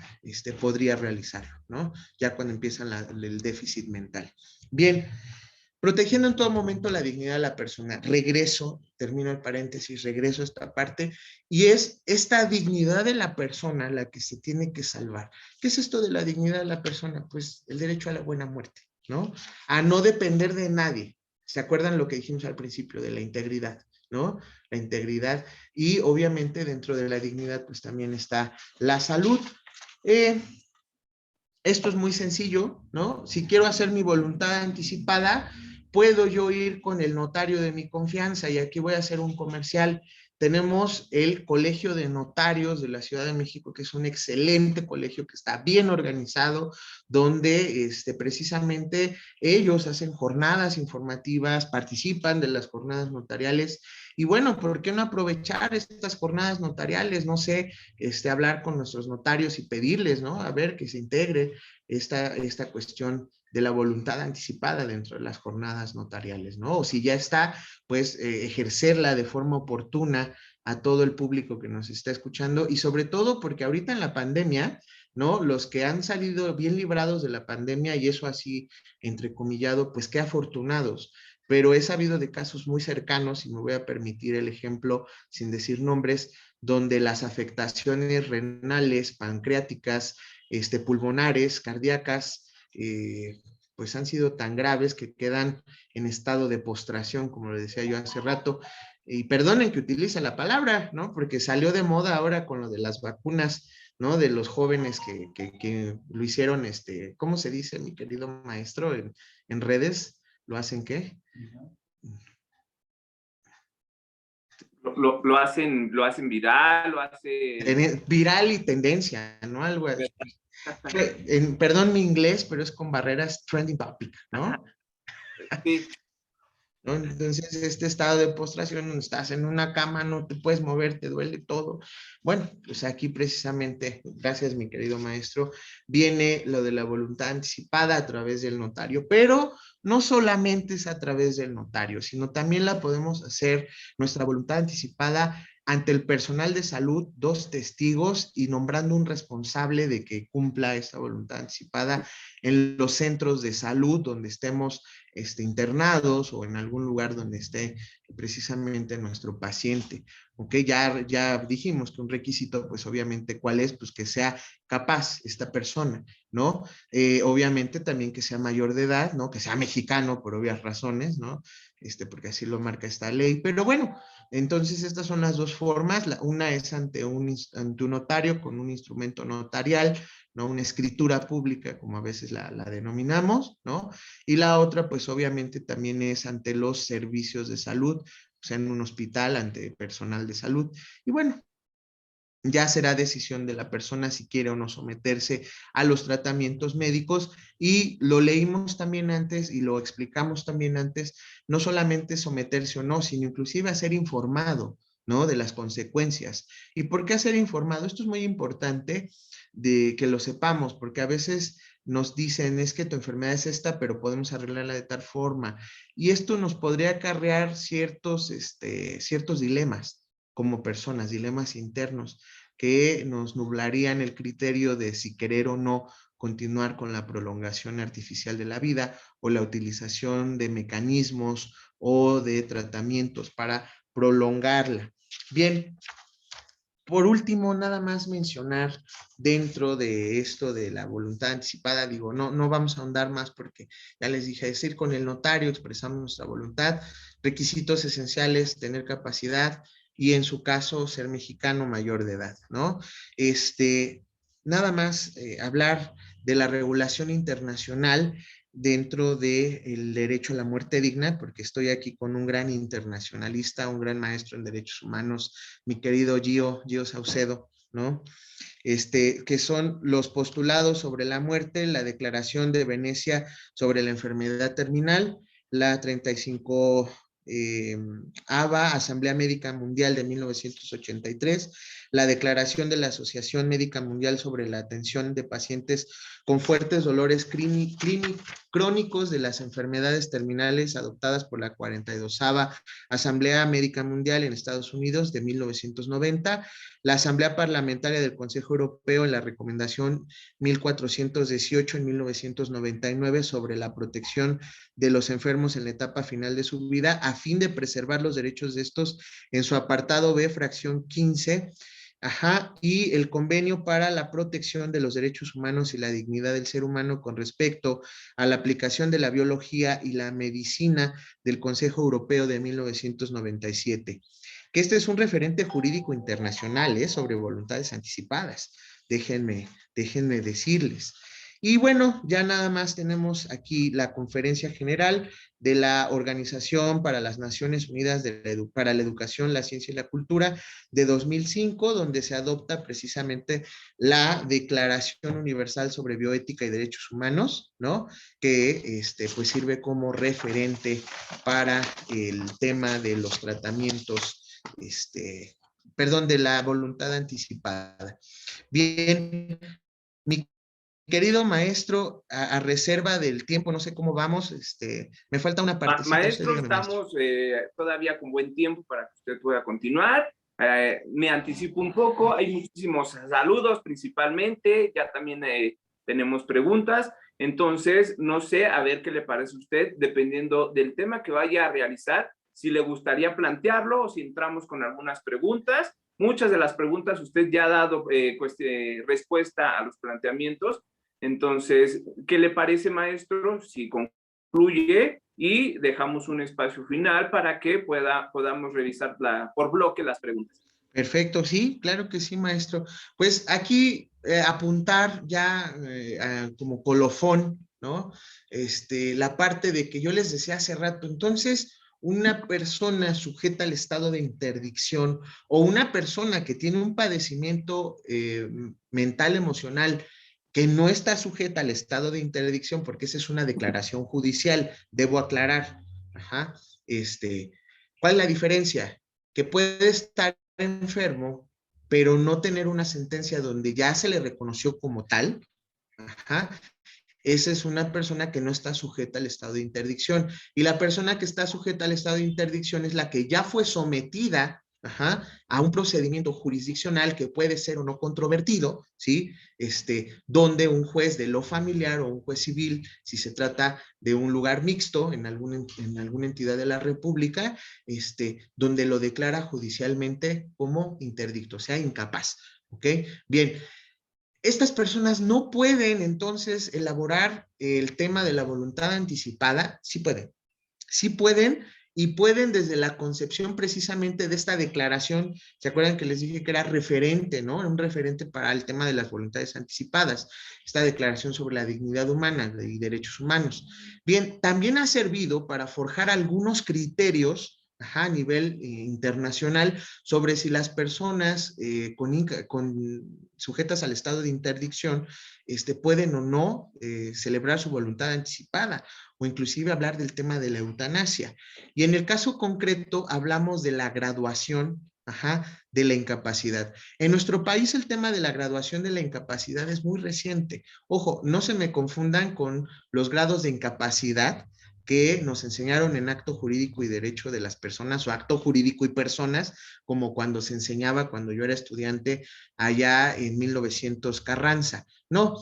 podría realizarlo, ¿no? Ya cuando empieza el déficit mental. Bien, protegiendo en todo momento la dignidad de la persona. Regreso, termino el paréntesis, regreso a esta parte, y es esta dignidad de la persona la que se tiene que salvar. ¿Qué es esto de la dignidad de la persona? Pues el derecho a la buena muerte, ¿no? A no depender de nadie. ¿Se acuerdan lo que dijimos al principio de la integridad, ¿no? La integridad, y obviamente dentro de la dignidad pues también está la salud. Esto es muy sencillo, ¿no? Si quiero hacer mi voluntad anticipada, puedo yo ir con el notario de mi confianza, y aquí voy a hacer un comercial. Tenemos el Colegio de Notarios de la Ciudad de México, que es un excelente colegio que está bien organizado, donde precisamente ellos hacen jornadas informativas, participan de las jornadas notariales. Y bueno, ¿por qué no aprovechar estas jornadas notariales? No sé, hablar con nuestros notarios y pedirles, ¿no? A ver, que se integre esta cuestión de la voluntad anticipada dentro de las jornadas notariales, ¿no? O si ya está, pues ejercerla de forma oportuna a todo el público que nos está escuchando, y sobre todo porque ahorita en la pandemia, ¿no? Los que han salido bien librados de la pandemia, y eso así entrecomillado, pues qué afortunados. Pero he sabido de casos muy cercanos, y me voy a permitir el ejemplo sin decir nombres, donde las afectaciones renales, pancreáticas, pulmonares, cardíacas, pues han sido tan graves que quedan en estado de postración, como le decía yo hace rato. Y perdonen que utilice la palabra, ¿no? Porque salió de moda ahora con lo de las vacunas, ¿no? De los jóvenes que lo hicieron, ¿cómo se dice, mi querido maestro? En redes, ¿lo hacen qué? Lo hacen viral, lo hacen... Viral y tendencia, ¿no? Algo así. Perdón mi inglés, pero es con barreras trending topic, ¿no? Sí. ¿No? Entonces, este estado de postración, estás en una cama, no te puedes mover, te duele todo. Bueno, pues aquí precisamente, gracias mi querido maestro, viene lo de la voluntad anticipada a través del notario, pero no solamente es a través del notario, sino también la podemos hacer, nuestra voluntad anticipada, ante el personal de salud, 2 testigos y nombrando un responsable de que cumpla esta voluntad anticipada en los centros de salud donde estemos internados, o en algún lugar donde esté precisamente nuestro paciente. Ok, ya dijimos que un requisito, pues obviamente, ¿cuál es? Pues que sea capaz esta persona, ¿no? Obviamente también que sea mayor de edad, ¿no? Que sea mexicano por obvias razones, ¿no? Porque así lo marca esta ley. Pero bueno, entonces estas son las 2 formas. Una es ante un notario con un instrumento notarial, ¿no? Una escritura pública, como a veces la denominamos, ¿no? Y la otra, pues obviamente también es ante los servicios de salud, o sea, en un hospital, ante personal de salud. Y bueno, ya será decisión de la persona si quiere o no someterse a los tratamientos médicos. Y lo leímos también antes y lo explicamos también antes, no solamente someterse o no, sino inclusive a ser informado, ¿no? De las consecuencias. ¿Y por qué ser informado? Esto es muy importante de que lo sepamos, porque a veces nos dicen, es que tu enfermedad es esta, pero podemos arreglarla de tal forma. Y esto nos podría acarrear ciertos dilemas como personas, dilemas internos, que nos nublarían el criterio de si querer o no continuar con la prolongación artificial de la vida, o la utilización de mecanismos o de tratamientos para prolongarla. Bien, por último, nada más mencionar dentro de esto de la voluntad anticipada, digo, no vamos a ahondar más porque ya les dije, es ir con el notario, expresamos nuestra voluntad, requisitos esenciales, tener capacidad y en su caso ser mexicano mayor de edad, ¿no? Nada más hablar de la regulación internacional dentro del derecho a la muerte digna, porque estoy aquí con un gran internacionalista, un gran maestro en derechos humanos, mi querido Gio Saucedo, ¿no? Que son los postulados sobre la muerte, la Declaración de Venecia sobre la enfermedad terminal, la 35 ABA, Asamblea Médica Mundial de 1983, la Declaración de la Asociación Médica Mundial sobre la atención de pacientes con fuertes dolores crónicos de las enfermedades terminales, adoptadas por la 42ª Asamblea Médica Mundial en Estados Unidos de 1990, la Asamblea Parlamentaria del Consejo Europeo en la Recomendación 1418 en 1999 sobre la protección de los enfermos en la etapa final de su vida, a fin de preservar los derechos de estos, en su apartado B, fracción 15, y el Convenio para la Protección de los Derechos Humanos y la Dignidad del Ser Humano con respecto a la aplicación de la biología y la medicina del Consejo Europeo de 1997. Que este es un referente jurídico internacional sobre voluntades anticipadas, déjenme decirles. Y bueno, ya nada más tenemos aquí la conferencia general de la Organización para las Naciones Unidas para la Educación, la Ciencia y la Cultura de 2005, donde se adopta precisamente la Declaración Universal sobre Bioética y Derechos Humanos, ¿no? Que pues sirve como referente para el tema de los tratamientos, perdón, de la voluntad anticipada. Bien, mi querido maestro, a reserva del tiempo, no sé cómo vamos, me falta una partecita. Maestro, dígame, estamos todavía con buen tiempo para que usted pueda continuar. Me anticipo un poco, hay muchísimos saludos principalmente, ya también tenemos preguntas, entonces no sé, a ver qué le parece a usted, dependiendo del tema que vaya a realizar, si le gustaría plantearlo o si entramos con algunas preguntas. Muchas de las preguntas usted ya ha dado respuesta a los planteamientos, entonces, ¿qué le parece, maestro? Si concluye y dejamos un espacio final para que podamos revisar por bloque las preguntas. Perfecto, sí, claro que sí, maestro. Pues aquí apuntar ya como colofón, ¿no? La parte de que yo les decía hace rato, entonces, una persona sujeta al estado de interdicción o una persona que tiene un padecimiento mental, emocional, que no está sujeta al estado de interdicción, porque esa es una declaración judicial, debo aclarar. Ajá. ¿Cuál es la diferencia? Que puede estar enfermo, pero no tener una sentencia donde ya se le reconoció como tal. Ajá. Esa es una persona que no está sujeta al estado de interdicción. Y la persona que está sujeta al estado de interdicción es la que ya fue sometida, ajá, a un procedimiento jurisdiccional que puede ser o no controvertido, ¿sí? Donde un juez de lo familiar o un juez civil, si se trata de un lugar mixto en alguna entidad de la República, donde lo declara judicialmente como interdicto, o sea, incapaz. ¿Ok? Bien, estas personas no pueden entonces elaborar el tema de la voluntad anticipada. Sí pueden y pueden desde la concepción precisamente de esta declaración. ¿Se acuerdan que les dije que era referente, ¿no? Era un referente para el tema de las voluntades anticipadas, esta declaración sobre la dignidad humana y derechos humanos. Bien, también ha servido para forjar algunos criterios, ajá, a nivel internacional, sobre si las personas sujetas al estado de interdicción pueden o no celebrar su voluntad anticipada, o inclusive hablar del tema de la eutanasia. Y en el caso concreto hablamos de la graduación, ajá, de la incapacidad. En nuestro país el tema de la graduación de la incapacidad es muy reciente. Ojo, no se me confundan con los grados de incapacidad que nos enseñaron en acto jurídico y derecho de las personas, o acto jurídico y personas, como cuando se enseñaba cuando yo era estudiante allá en 1900 Carranza. No,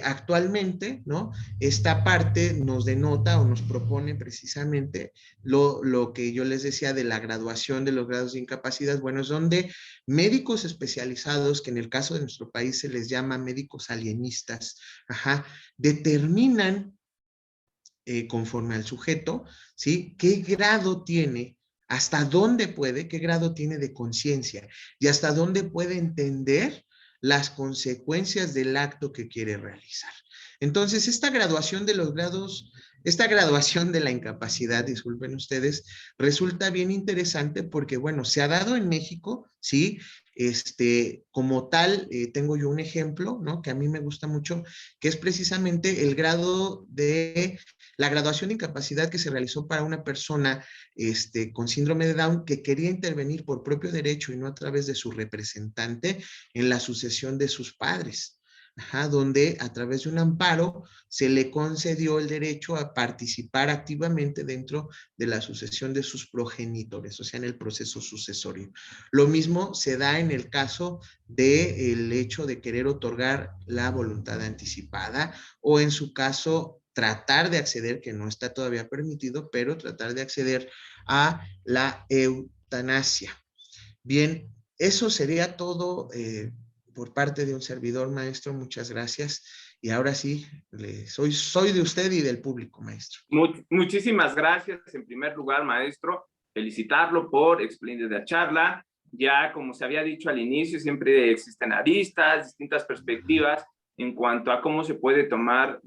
actualmente, ¿no? Esta parte nos denota o nos propone precisamente lo que yo les decía de la graduación de los grados de incapacidad. Bueno, es donde médicos especializados, que en el caso de nuestro país se les llama médicos alienistas, ajá, determinan conforme al sujeto, ¿sí? ¿Qué grado tiene? ¿Hasta dónde puede? ¿Qué grado tiene de conciencia? ¿Y hasta dónde puede entender las consecuencias del acto que quiere realizar? Entonces, esta graduación de los grados, esta graduación de la incapacidad, disculpen ustedes, resulta bien interesante porque, bueno, se ha dado en México, ¿sí? Como tal, tengo yo un ejemplo, ¿no? Que a mí me gusta mucho, que es precisamente el grado de la graduación de incapacidad que se realizó para una persona con síndrome de Down que quería intervenir por propio derecho y no a través de su representante en la sucesión de sus padres. Ajá, donde a través de un amparo se le concedió el derecho a participar activamente dentro de la sucesión de sus progenitores, o sea, en el proceso sucesorio. Lo mismo se da en el caso del hecho de querer otorgar la voluntad anticipada, o en su caso tratar de acceder, que no está todavía permitido, pero tratar de acceder a la eutanasia. Bien, eso sería todo por parte de un servidor, maestro. Muchas gracias. Y ahora sí, soy de usted y del público, maestro. Muchísimas gracias. En primer lugar, maestro, felicitarlo por espléndida charla. Ya, como se había dicho al inicio, siempre existen aristas, distintas perspectivas en cuanto a cómo se puede tomar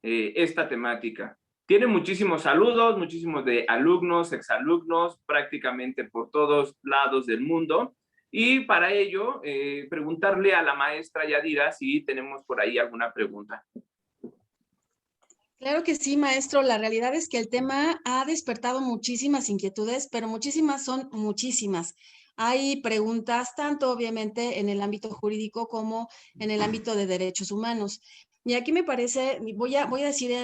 esta temática. Tiene muchísimos saludos, muchísimos de alumnos, exalumnos, prácticamente por todos lados del mundo. Y para ello, preguntarle a la maestra Yadira si tenemos por ahí alguna pregunta. Claro que sí, maestro. La realidad es que el tema ha despertado muchísimas inquietudes, pero muchísimas son muchísimas. Hay preguntas tanto obviamente en el ámbito jurídico como en el ámbito de derechos humanos. Y aquí me parece, voy a decir,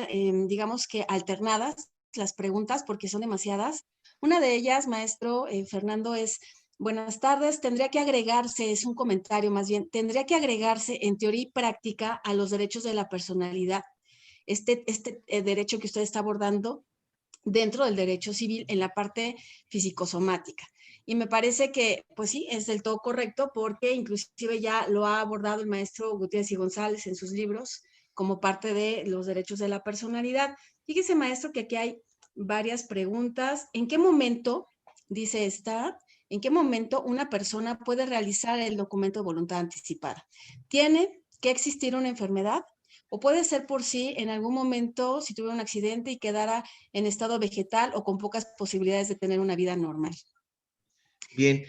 digamos que alternadas las preguntas porque son demasiadas. Una de ellas, maestro Fernando, es, buenas tardes, tendría que agregarse, es un comentario más bien, tendría que agregarse en teoría y práctica a los derechos de la personalidad este derecho que usted está abordando dentro del derecho civil en la parte fisicosomática. Y me parece que, pues sí, es del todo correcto porque inclusive ya lo ha abordado el maestro Gutiérrez y González en sus libros como parte de los derechos de la personalidad. Fíjese, maestro, que aquí hay varias preguntas. ¿En qué momento, dice esta, en qué momento una persona puede realizar el documento de voluntad anticipada? ¿Tiene que existir una enfermedad? O puede ser por sí en algún momento si tuviera un accidente y quedara en estado vegetal o con pocas posibilidades de tener una vida normal. Bien,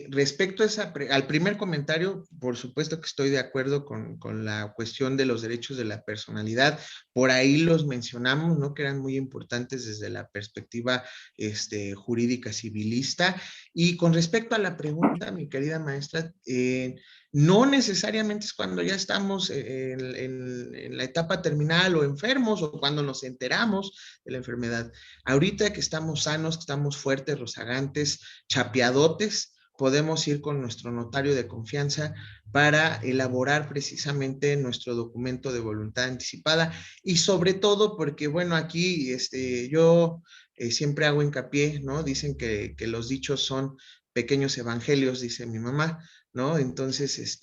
respecto a al primer comentario, por supuesto que estoy de acuerdo con la cuestión de los derechos de la personalidad. Por ahí los mencionamos, ¿no? Que eran muy importantes desde la perspectiva jurídica civilista. Y con respecto a la pregunta, mi querida maestra, no necesariamente es cuando ya estamos en la etapa terminal o enfermos o cuando nos enteramos de la enfermedad. Ahorita que estamos sanos, que estamos fuertes, rozagantes, chapeadotes, podemos ir con nuestro notario de confianza para elaborar precisamente nuestro documento de voluntad anticipada y sobre todo porque, bueno, aquí yo siempre hago hincapié, ¿no? Dicen que los dichos son pequeños evangelios, dice mi mamá, ¿no? Entonces,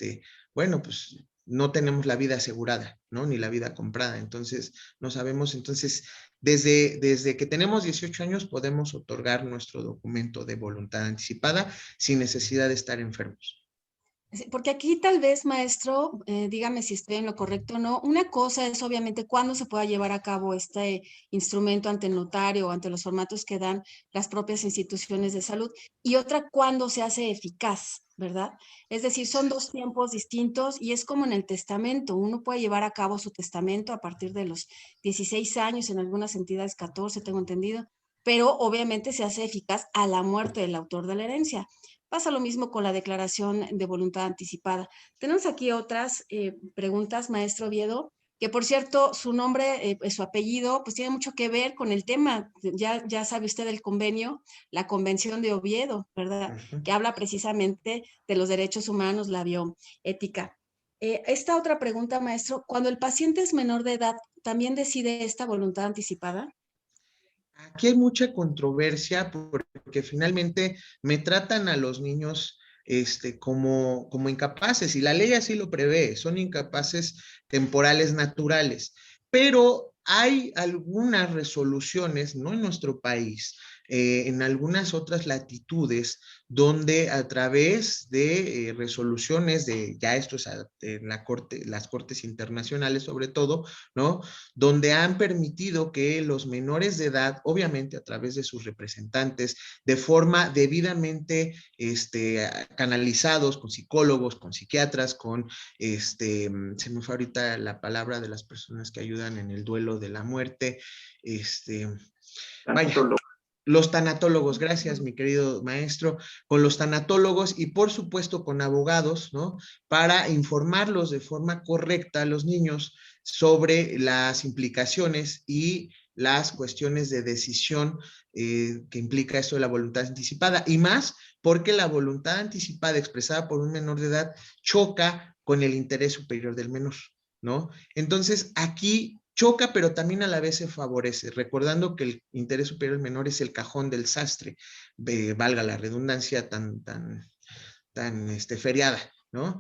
bueno, pues no tenemos la vida asegurada, ¿no? Ni la vida comprada, entonces no sabemos, entonces desde que tenemos 18 años podemos otorgar nuestro documento de voluntad anticipada sin necesidad de estar enfermos. Porque aquí tal vez, maestro, dígame si estoy en lo correcto o no, una cosa es obviamente cuándo se pueda llevar a cabo este instrumento ante el notario o ante los formatos que dan las propias instituciones de salud y otra cuándo se hace eficaz, ¿verdad? Es decir, son dos tiempos distintos y es como en el testamento, uno puede llevar a cabo su testamento a partir de los 16 años, en algunas entidades 14, tengo entendido, pero obviamente se hace eficaz a la muerte del autor de la herencia. Pasa lo mismo con la declaración de voluntad anticipada. Tenemos aquí otras preguntas, maestro Oviedo, que por cierto, su nombre, su apellido, pues tiene mucho que ver con el tema. Ya sabe usted del convenio, la Convención de Oviedo, ¿verdad? Que habla precisamente de los derechos humanos, la bioética. Esta otra pregunta, maestro, cuando el paciente es menor de edad, ¿también decide esta voluntad anticipada? Aquí hay mucha controversia porque finalmente me tratan a los niños como incapaces y la ley así lo prevé, son incapaces temporales naturales, pero hay algunas resoluciones, no en nuestro país, en algunas otras latitudes, donde a través de resoluciones ya esto es en las cortes internacionales sobre todo, ¿no? Donde han permitido que los menores de edad, obviamente a través de sus representantes, de forma debidamente canalizados con psicólogos, con psiquiatras, se me fue ahorita la palabra de las personas que ayudan en el duelo de la muerte, vaya, los tanatólogos, gracias mi querido maestro, con los tanatólogos y por supuesto con abogados, ¿no? Para informarlos de forma correcta a los niños sobre las implicaciones y las cuestiones de decisión que implica esto de la voluntad anticipada y más porque la voluntad anticipada expresada por un menor de edad choca con el interés superior del menor, ¿no? Entonces aquí choca, pero también a la vez se favorece, recordando que el interés superior menor es el cajón del sastre, valga la redundancia tan feriada, ¿no?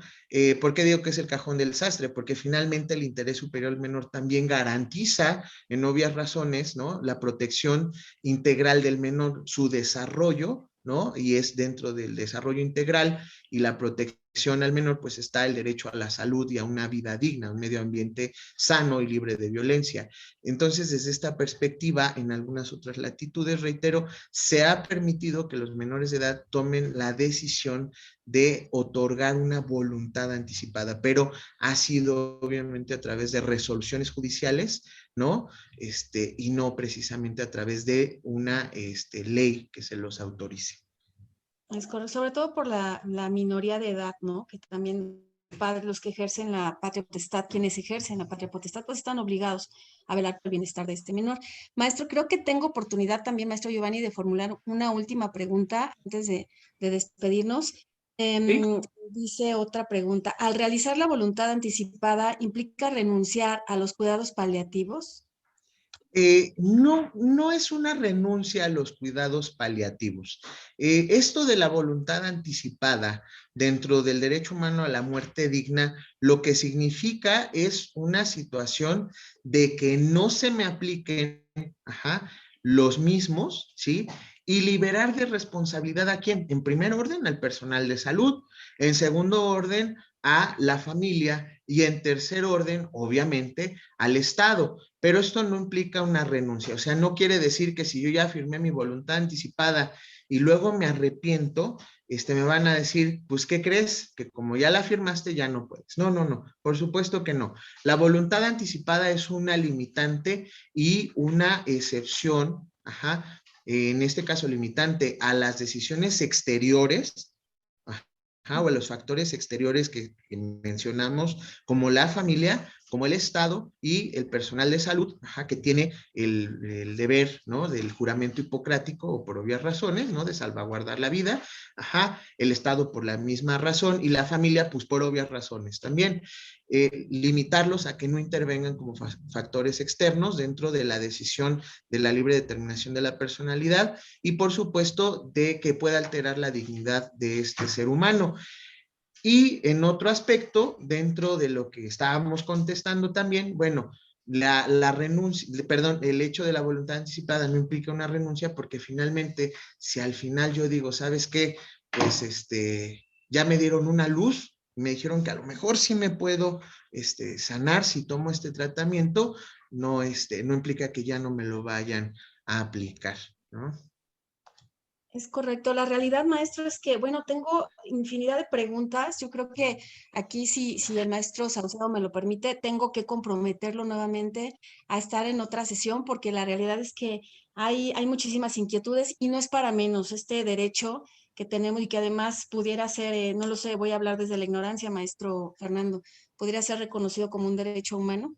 ¿Por qué digo que es el cajón del sastre? Porque finalmente el interés superior menor también garantiza, en obvias razones, ¿no? La protección integral del menor, su desarrollo, ¿no? Y es dentro del desarrollo integral y la protección al menor, pues está el derecho a la salud y a una vida digna, un medio ambiente sano y libre de violencia. Entonces, desde esta perspectiva, en algunas otras latitudes, reitero, se ha permitido que los menores de edad tomen la decisión de otorgar una voluntad anticipada, pero ha sido obviamente a través de resoluciones judiciales, ¿no? Y no precisamente a través de una ley que se los autorice. Es correcto, sobre todo por la minoría de edad, ¿no? Que también padres, los que ejercen la patria potestad, quienes ejercen la patria potestad, pues están obligados a velar por el bienestar de este menor. Maestro, creo que tengo oportunidad también, maestro Giovanni, de formular una última pregunta antes de despedirnos. Sí. Dice otra pregunta, ¿al realizar la voluntad anticipada implica renunciar a los cuidados paliativos? No, no es una renuncia a los cuidados paliativos. Esto de la voluntad anticipada dentro del derecho humano a la muerte digna, lo que significa es una situación de que no se me apliquen los mismos, ¿sí? Y liberar de responsabilidad ¿a quién? En primer orden, al personal de salud. En segundo orden, a la familia. Y en tercer orden, obviamente, al Estado. Pero esto no implica una renuncia, o sea, no quiere decir que si yo ya firmé mi voluntad anticipada y luego me arrepiento, me van a decir, pues, ¿qué crees? Que como ya la firmaste, ya no puedes. No, no, no, por supuesto que no. La voluntad anticipada es una limitante y una excepción, en este caso limitante a las decisiones exteriores, o a los factores exteriores que mencionamos, como la familia, como el Estado y el personal de salud, que tiene el deber, ¿no? Del juramento hipocrático, o por obvias razones, ¿no? De salvaguardar la vida, el Estado por la misma razón y la familia, pues por obvias razones también. Limitarlos a que no intervengan como factores externos dentro de la decisión de la libre determinación de la personalidad y por supuesto de que pueda alterar la dignidad de este ser humano. Y en otro aspecto, dentro de lo que estábamos contestando también, bueno, la renuncia, perdón, el hecho de la voluntad anticipada no implica una renuncia porque finalmente, si al final yo digo, ¿sabes qué? Pues ya me dieron una luz, me dijeron que a lo mejor sí me puedo sanar si tomo este tratamiento, no, no implica que ya no me lo vayan a aplicar, ¿no? Es correcto. La realidad, maestro, es que, bueno, tengo infinidad de preguntas. Yo creo que aquí, si el maestro Saucedo me lo permite, tengo que comprometerlo nuevamente a estar en otra sesión, porque la realidad es que hay muchísimas inquietudes y no es para menos este derecho que tenemos y que además pudiera ser, no lo sé, voy a hablar desde la ignorancia, maestro Fernando, podría ser reconocido como un derecho humano.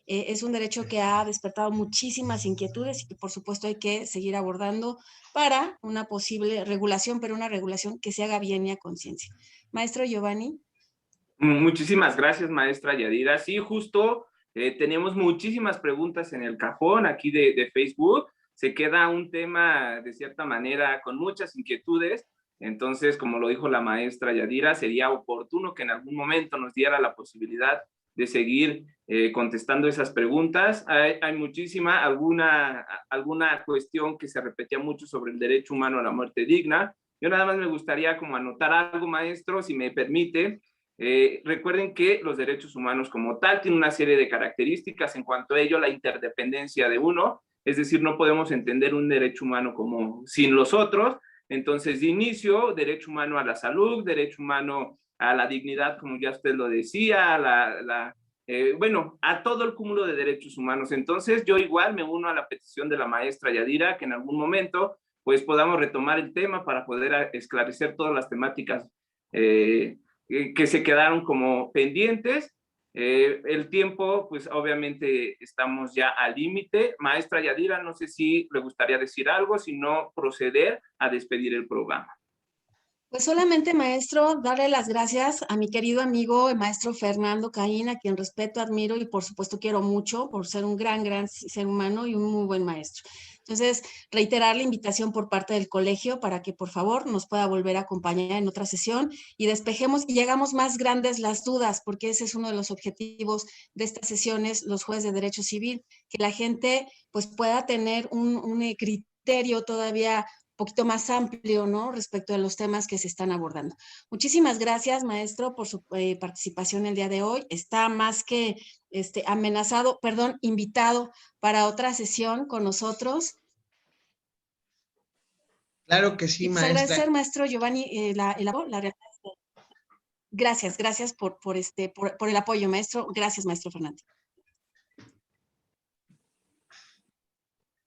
Es un derecho que ha despertado muchísimas inquietudes y que por supuesto hay que seguir abordando para una posible regulación, pero una regulación que se haga bien y a conciencia. Maestro Giovanni. Muchísimas gracias, maestra Yadira. Sí, justo tenemos muchísimas preguntas en el cajón aquí de Facebook. Se queda un tema, de cierta manera, con muchas inquietudes. Entonces, como lo dijo la maestra Yadira, sería oportuno que en algún momento nos diera la posibilidad de seguir contestando esas preguntas. Hay muchísima, alguna cuestión que se repetía mucho sobre el derecho humano a la muerte digna. Yo nada más me gustaría como anotar algo, maestro, si me permite. Recuerden que los derechos humanos como tal tienen una serie de características en cuanto a ello, la interdependencia de uno, es decir, no podemos entender un derecho humano como sin los otros. Entonces, de inicio, derecho humano a la salud, derecho humano a la dignidad, como ya usted lo decía, bueno, a todo el cúmulo de derechos humanos. Entonces, yo igual me uno a la petición de la maestra Yadira, que en algún momento pues podamos retomar el tema para poder esclarecer todas las temáticas que se quedaron como pendientes. El tiempo, pues obviamente estamos ya al límite. Maestra Yadira, no sé si le gustaría decir algo, si no proceder a despedir el programa. Pues solamente, maestro, darle las gracias a mi querido amigo, el maestro Fernando Caín, a quien respeto, admiro y por supuesto quiero mucho por ser un gran ser humano y un muy buen maestro. Entonces, reiterar la invitación por parte del colegio para que por favor nos pueda volver a acompañar en otra sesión y despejemos y hagamos más grandes las dudas, porque ese es uno de los objetivos de estas sesiones, los jueces de derecho civil, que la gente pues pueda tener un criterio todavía poquito más amplio, ¿no? Respecto a los temas que se están abordando. Muchísimas gracias, maestro, por su participación el día de hoy. Está más que invitado para otra sesión con nosotros. Claro que sí, Y pues maestra. agradecer, maestro Giovanni, la gracias por el apoyo, maestro. Gracias, maestro Fernando.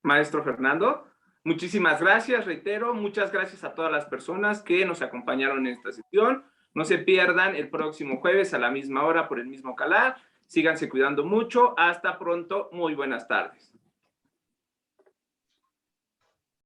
Maestro Fernando, muchísimas gracias, reitero, muchas gracias a todas las personas que nos acompañaron en esta sesión. No se pierdan el próximo jueves a la misma hora por el mismo canal. Síganse cuidando mucho. Hasta pronto. Muy buenas tardes.